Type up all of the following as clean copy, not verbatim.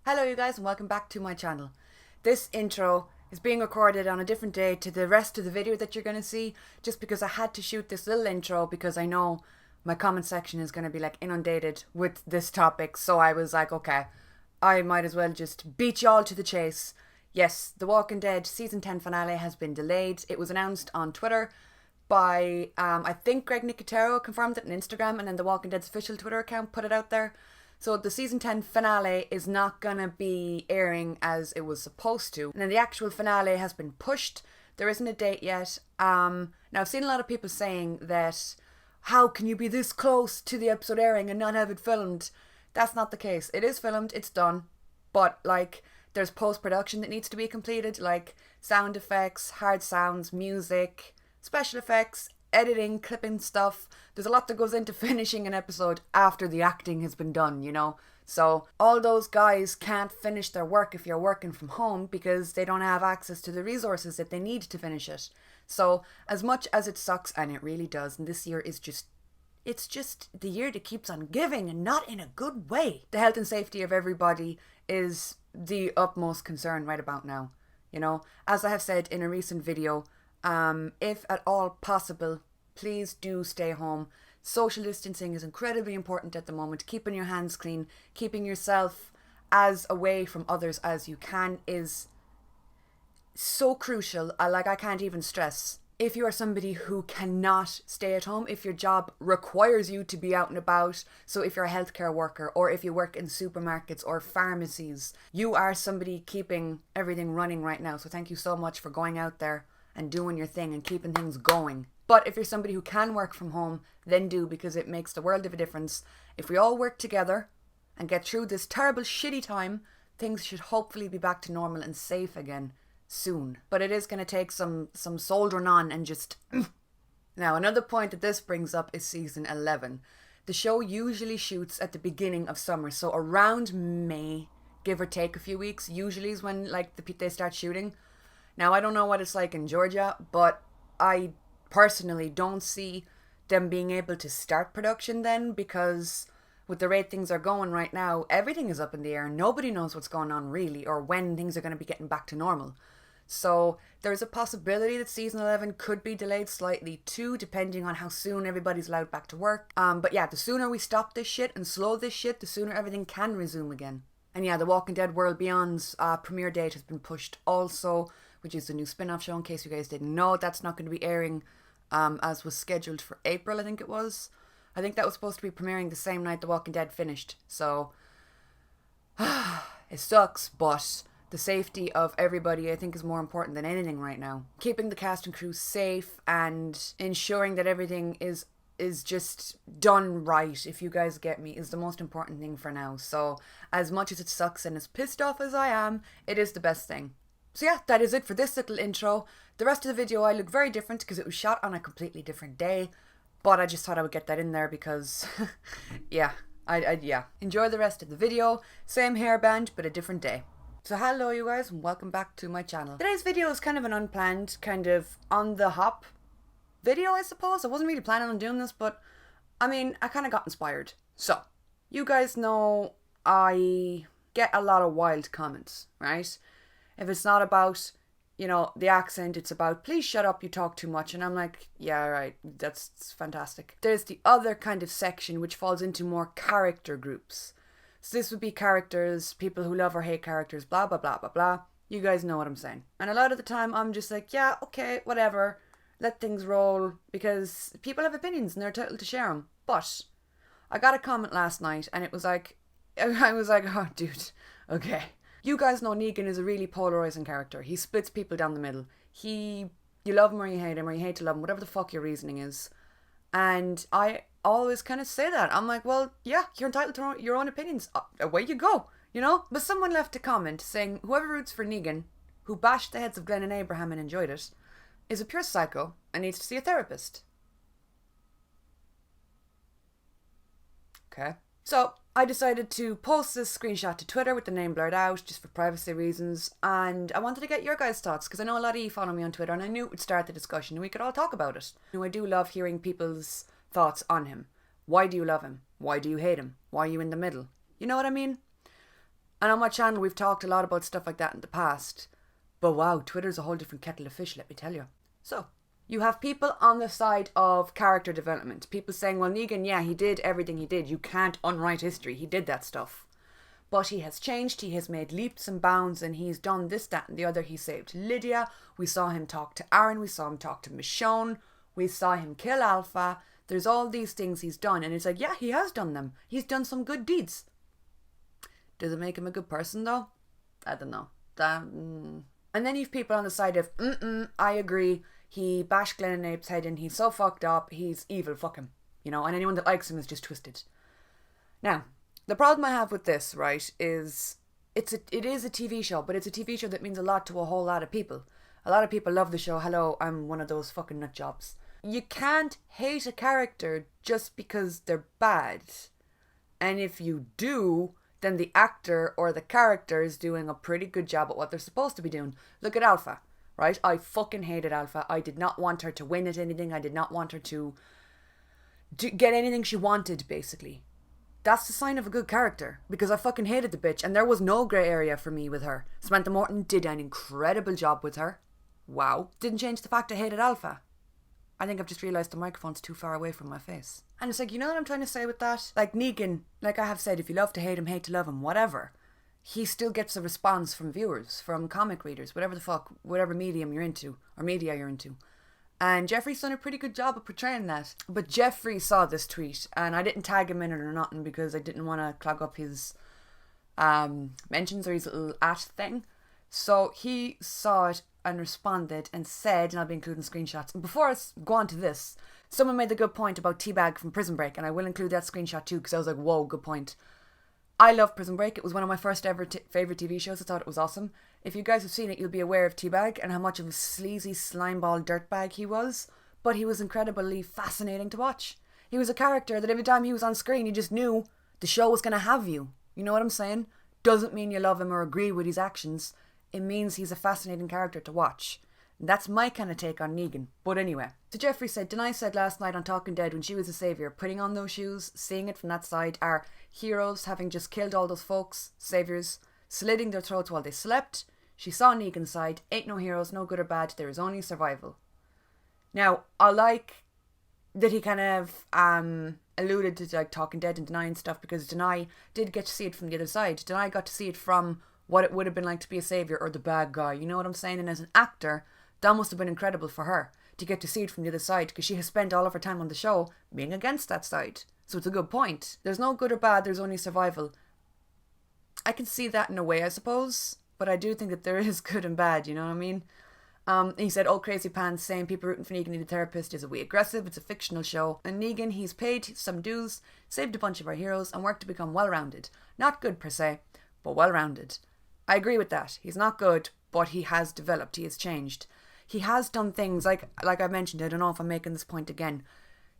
Hello you guys and welcome back to my channel. This intro is being recorded on a different day to the rest of the video that you're going to see, just because I had to shoot this little intro because I know my comment section is going to be like inundated with this topic. So I was like, okay, I might as well just beat y'all to the chase. Yes, The Walking Dead season 10 finale has been delayed. It was announced on Twitter by, I think Greg Nicotero confirmed it on Instagram, and then The Walking Dead's official Twitter account put it out there. So the season 10 finale is not gonna be airing as it was supposed to. And then the actual finale has been pushed. There isn't a date yet. Now I've seen a lot of people saying that, how can you be this close to the episode airing and not have it filmed? That's not the case. It is filmed, it's done. But like, there's post-production that needs to be completed, like sound effects, hard sounds, music, special effects, editing, clipping stuff. There's a lot that goes into finishing an episode after the acting has been done, you know? So all those guys can't finish their work if you're working from home because they don't have access to the resources that they need to finish it. So as much as it sucks, and it really does, and this year is just, it's just the year that keeps on giving, and not in a good way. The health and safety of everybody is the utmost concern right about now. You know, as I have said in a recent video, if at all possible, please do stay home. Social distancing is incredibly important at the moment. Keeping your hands clean, keeping yourself as away from others as you can is so crucial. I can't even stress. If you are somebody who cannot stay at home, if your job requires you to be out and about, so if you're a healthcare worker or if you work in supermarkets or pharmacies, you are somebody keeping everything running right now. So thank you so much for going out there and doing your thing and keeping things going. But if you're somebody who can work from home, then do, because it makes the world of a difference. If we all work together and get through this terrible shitty time, things should hopefully be back to normal and safe again soon. But it is going to take some soldiering on and just... Now, another point that this brings up is season 11. The show usually shoots at the beginning of summer, so around May, give or take a few weeks, usually is when they start shooting. Now, I don't know what it's like in Georgia, but I personally don't see them being able to start production then, because with the rate things are going right now, everything is up in the air. Nobody knows what's going on really, or when things are going to be getting back to normal. So there's a possibility that season 11 could be delayed slightly too, depending on how soon everybody's allowed back to work. But yeah, the sooner we stop this shit and slow this shit, the sooner everything can resume again. And yeah, The Walking Dead World Beyond's premiere date has been pushed also, which is the new spin-off show. In case you guys didn't know, that's not going to be airing as was scheduled for April, I think it was. I think that was supposed to be premiering the same night The Walking Dead finished. So, it sucks, but the safety of everybody, I think, is more important than anything right now. Keeping the cast and crew safe and ensuring that everything is just done right, if you guys get me, is the most important thing for now. So, as much as it sucks and as pissed off as I am, it is the best thing. So yeah, that is it for this little intro. The rest of the video I look very different because it was shot on a completely different day. But I just thought I would get that in there because, yeah, yeah. Enjoy the rest of the video. Same hairband, but a different day. So hello you guys and welcome back to my channel. Today's video is kind of an unplanned, kind of on the hop video, I suppose. I wasn't really planning on doing this, but I mean, I kind of got inspired. So, you guys know I get a lot of wild comments, right? If it's not about, you know, the accent, it's about, please shut up, you talk too much. And I'm like, yeah, right, that's fantastic. There's the other kind of section which falls into more character groups. So this would be characters, people who love or hate characters, blah, blah, blah, blah, blah. You guys know what I'm saying. And a lot of the time I'm just like, yeah, okay, whatever. Let things roll, because people have opinions and they're entitled to share them. But I got a comment last night and it was like, I was like, oh, dude, okay. You guys know Negan is a really polarizing character. He splits people down the middle. You love him or you hate him, or you hate to love him, whatever the fuck your reasoning is. And I always kind of say that. I'm like, well, yeah, you're entitled to your own opinions. Away you go, you know? But someone left a comment saying, whoever roots for Negan, who bashed the heads of Glenn and Abraham and enjoyed it, is a pure psycho and needs to see a therapist. Okay. So, I decided to post this screenshot to Twitter with the name blurred out, just for privacy reasons, and I wanted to get your guys' thoughts, because I know a lot of you follow me on Twitter, and I knew it would start the discussion, and we could all talk about it. You know, I do love hearing people's thoughts on him. Why do you love him? Why do you hate him? Why are you in the middle? You know what I mean? And on my channel, we've talked a lot about stuff like that in the past. But wow, Twitter's a whole different kettle of fish, let me tell you. So, you have people on the side of character development. People saying, well, Negan, yeah, he did everything he did. You can't unwrite history. He did that stuff. But he has changed. He has made leaps and bounds, and he's done this, that, and the other. He saved Lydia. We saw him talk to Aaron. We saw him talk to Michonne. We saw him kill Alpha. There's all these things he's done. And it's like, yeah, he has done them. He's done some good deeds. Does it make him a good person, though? I don't know. And then you have people on the side of, I agree. He bashed Glenn and Abe's head in. He's so fucked up. He's evil. Fuck him. You know, and anyone that likes him is just twisted. Now, the problem I have with this, right, is it is a TV show, but it's a TV show that means a lot to a whole lot of people. A lot of people love the show. Hello, I'm one of those fucking nut jobs. You can't hate a character just because they're bad. And if you do, then the actor or the character is doing a pretty good job at what they're supposed to be doing. Look at Alpha, right? I fucking hated Alpha. I did not want her to win at anything. I did not want her to get anything she wanted, basically. That's the sign of a good character, because I fucking hated the bitch, and there was no grey area for me with her. Samantha Morton did an incredible job with her. Wow. Didn't change the fact I hated Alpha. I think I've just realised the microphone's too far away from my face. And it's like, you know what I'm trying to say with that? Like Negan, like I have said, if you love to hate him, hate to love him, whatever. He still gets a response from viewers, from comic readers, whatever the fuck, whatever medium you're into, or media you're into. And Jeffrey's done a pretty good job of portraying that. But Jeffrey saw this tweet, and I didn't tag him in it or nothing because I didn't want to clog up his mentions or his little @ thing. So he saw it and responded and said, and I'll be including screenshots. And before I go on to this, someone made the good point about Teabag from Prison Break, and I will include that screenshot too because I was like, whoa, good point. I love Prison Break. It was one of my first ever favourite TV shows. I thought it was awesome. If you guys have seen it, you'll be aware of Teabag and how much of a sleazy slimeball dirtbag he was. But he was incredibly fascinating to watch. He was a character that every time he was on screen, you just knew the show was going to have you. You know what I'm saying? Doesn't mean you love him or agree with his actions. It means he's a fascinating character to watch. And that's my kind of take on Negan. But anyway. So Jeffrey said, Denai said last night on Talking Dead when she was a saviour, putting on those shoes, seeing it from that side, are heroes having just killed all those folks, saviours, slitting their throats while they slept. She saw Negan's side, ain't no heroes, no good or bad, there is only survival. Now, I like that he kind of alluded to like Talking Dead and Denai and stuff, because Denai did get to see it from the other side. Denai got to see it from what it would have been like to be a saviour or the bad guy, you know what I'm saying? And as an actor, that must have been incredible for her to get to see it from the other side, because she has spent all of her time on the show being against that side. So it's a good point. There's no good or bad, there's only survival. I can see that in a way, I suppose, but I do think that there is good and bad, you know what I mean? He said, oh, crazy pants, saying people rooting for Negan need a therapist is a wee aggressive, it's a fictional show. And Negan, he's paid some dues, saved a bunch of our heroes, and worked to become well-rounded. Not good per se, but well-rounded. I agree with that. He's not good, but he has developed, he has changed. He has done things, like I mentioned, I don't know if I'm making this point again.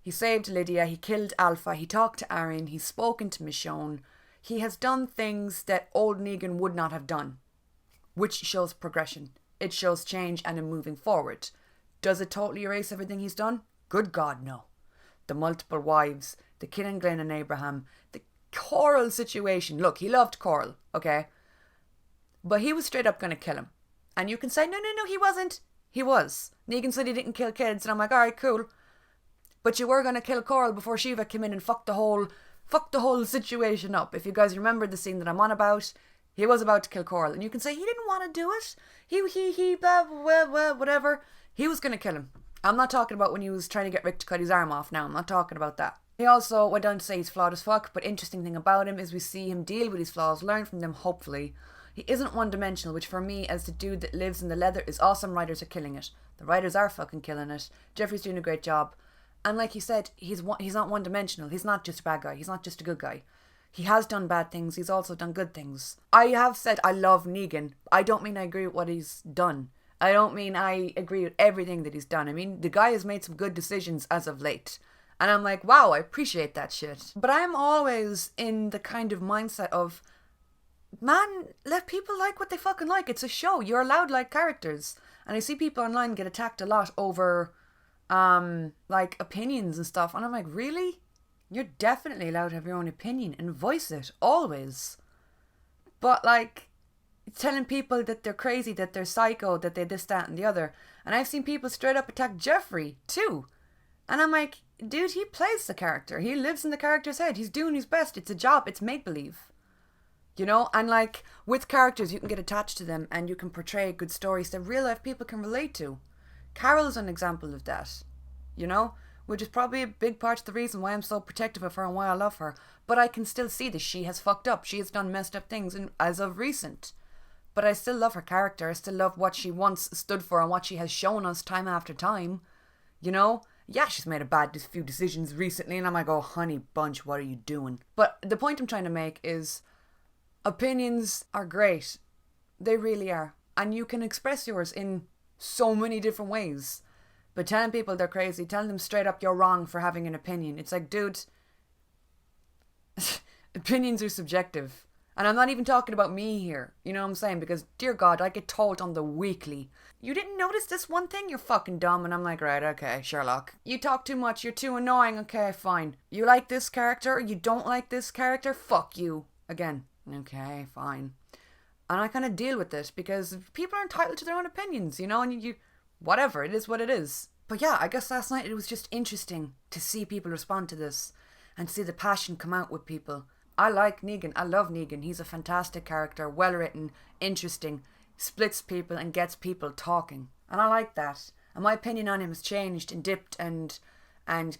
He saved Lydia, he killed Alpha, he talked to Aaron, he's spoken to Michonne. He has done things that old Negan would not have done, which shows progression. It shows change and him moving forward. Does it totally erase everything he's done? Good God, no. The multiple wives, the killing Glenn and Abraham, the Coral situation. Look, he loved Coral, okay? But he was straight up going to kill him. And you can say, no, he wasn't. He was. Negan said he didn't kill kids, and I'm like, alright, cool. But you were going to kill Coral before Shiva came in and fucked the whole situation up. If you guys remember the scene that I'm on about, he was about to kill Coral, and you can say he didn't want to do it. He, blah, whatever. He was going to kill him. I'm not talking about when he was trying to get Rick to cut his arm off now. I'm not talking about that. He also went on to say he's flawed as fuck, but interesting thing about him is we see him deal with his flaws, learn from them, hopefully. He isn't one-dimensional, which for me, as the dude that lives in the leather, is awesome. Writers are killing it. The writers are fucking killing it. Jeffrey's doing a great job. And like he said, he's not one-dimensional. He's not just a bad guy. He's not just a good guy. He has done bad things. He's also done good things. I have said I love Negan. I don't mean I agree with what he's done. I don't mean I agree with everything that he's done. I mean, the guy has made some good decisions as of late. And I'm like, wow, I appreciate that shit. But I'm always in the kind of mindset of, man, let people like what they fucking like. It's a show. You're allowed like characters. And I see people online get attacked a lot over, like, opinions and stuff. And I'm like, really? You're definitely allowed to have your own opinion and voice it. Always. But like, telling people that they're crazy, that they're psycho, that they this, that, and the other. And I've seen people straight up attack Jeffrey too. And I'm like, dude, he plays the character. He lives in the character's head. He's doing his best. It's a job. It's make-believe. You know? And like, with characters, you can get attached to them and you can portray good stories that real life people can relate to. Carol's an example of that. You know? Which is probably a big part of the reason why I'm so protective of her and why I love her. But I can still see that she has fucked up. She has done messed up things as of recent. But I still love her character. I still love what she once stood for and what she has shown us time after time. You know? Yeah, she's made a few decisions recently and I'm like, oh, honey bunch, what are you doing? But the point I'm trying to make is opinions are great. They really are. And you can express yours in so many different ways. But telling people they're crazy, telling them straight up you're wrong for having an opinion. It's like, dude, opinions are subjective. And I'm not even talking about me here. You know what I'm saying? Because, dear God, I get told on the weekly, you didn't notice this one thing? You're fucking dumb. And I'm like, right, okay, Sherlock. You talk too much. You're too annoying. Okay, fine. You like this character or you don't like this character? Fuck you. Again. Okay, fine. And I kind of deal with it because people are entitled to their own opinions, you know? And you whatever, it is what it is. But yeah, I guess last night it was just interesting to see people respond to this and see the passion come out with people. I like Negan. I love Negan. He's a fantastic character, well written, interesting, splits people and gets people talking. And I like that. And my opinion on him has changed and dipped and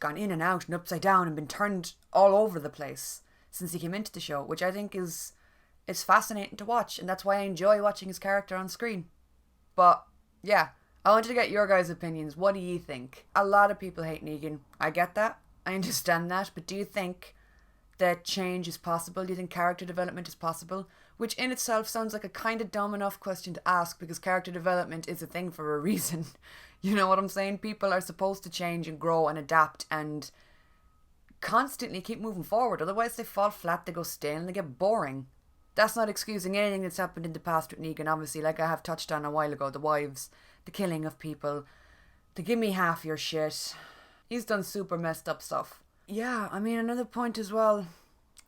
gone in and out and upside down and been turned all over the place since he came into the show, which I think is fascinating to watch. And that's why I enjoy watching his character on screen. But yeah, I wanted to get your guys' opinions. What do you think? A lot of people hate Negan. I get that. I understand that. But do you think that change is possible? Do you think character development is possible? Which in itself sounds like a kind of dumb enough question to ask because character development is a thing for a reason. You know what I'm saying? People are supposed to change and grow and adapt and constantly keep moving forward. Otherwise they fall flat, they go stale and they get boring. That's not excusing anything that's happened in the past with Negan, obviously, like I have touched on a while ago. The wives, the killing of people, the give me half your shit. He's done super messed up stuff. Yeah, I mean, another point I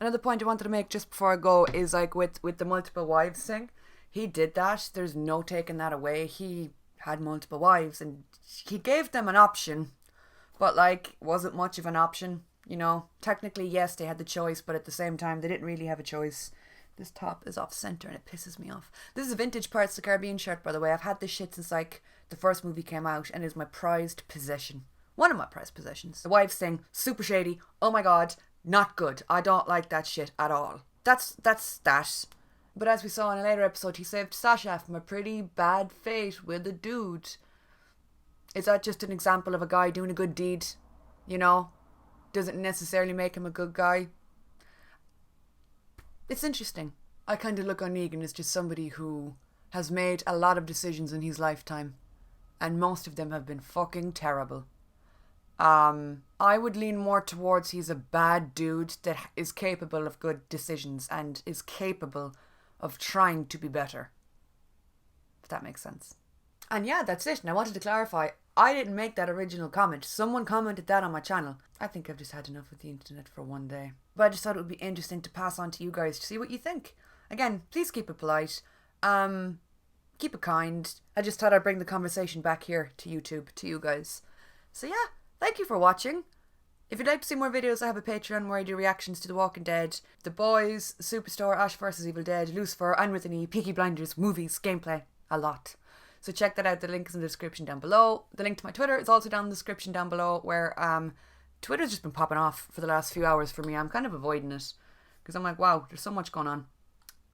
wanted to make just before I go is like with the multiple wives thing. He did that. There's no taking that away. He had multiple wives and he gave them an option. But like, wasn't much of an option, you know. Technically, yes, they had the choice, but at the same time, they didn't really have a choice. This top is off center and it pisses me off. This is a vintage Pirates of the Caribbean shirt, by the way. I've had this shit since like the first movie came out and is my prized possession. One of my prized possessions. The wives thing, super shady. Oh my God, not good. I don't like that shit at all. That's that. But as we saw in a later episode, he saved Sasha from a pretty bad fate with a dude. Is that just an example of a guy doing a good deed? You know? Doesn't necessarily make him a good guy. It's interesting. I kind of look on Negan as just somebody who has made a lot of decisions in his lifetime. And most of them have been fucking terrible. I would lean more towards he's a bad dude that is capable of good decisions and is capable of trying to be better. If that makes sense. And yeah, that's it. And I wanted to clarify, I didn't make that original comment. Someone commented that on my channel. I think I've just had enough of the internet for one day. But I just thought it would be interesting to pass on to you guys to see what you think. Again, please keep it polite. Keep it kind. I just thought I'd bring the conversation back here to YouTube, to you guys. So yeah, thank you for watching. If you'd like to see more videos, I have a Patreon where I do reactions to The Walking Dead, The Boys, Superstore, Ash vs Evil Dead, Lucifer, and with an E, Peaky Blinders, movies, gameplay, a lot. So check that out. The link is in the description down below. The link to my Twitter is also down in the description down below, where Twitter's just been popping off for the last few hours for me. I'm kind of avoiding it because I'm like, wow, there's so much going on.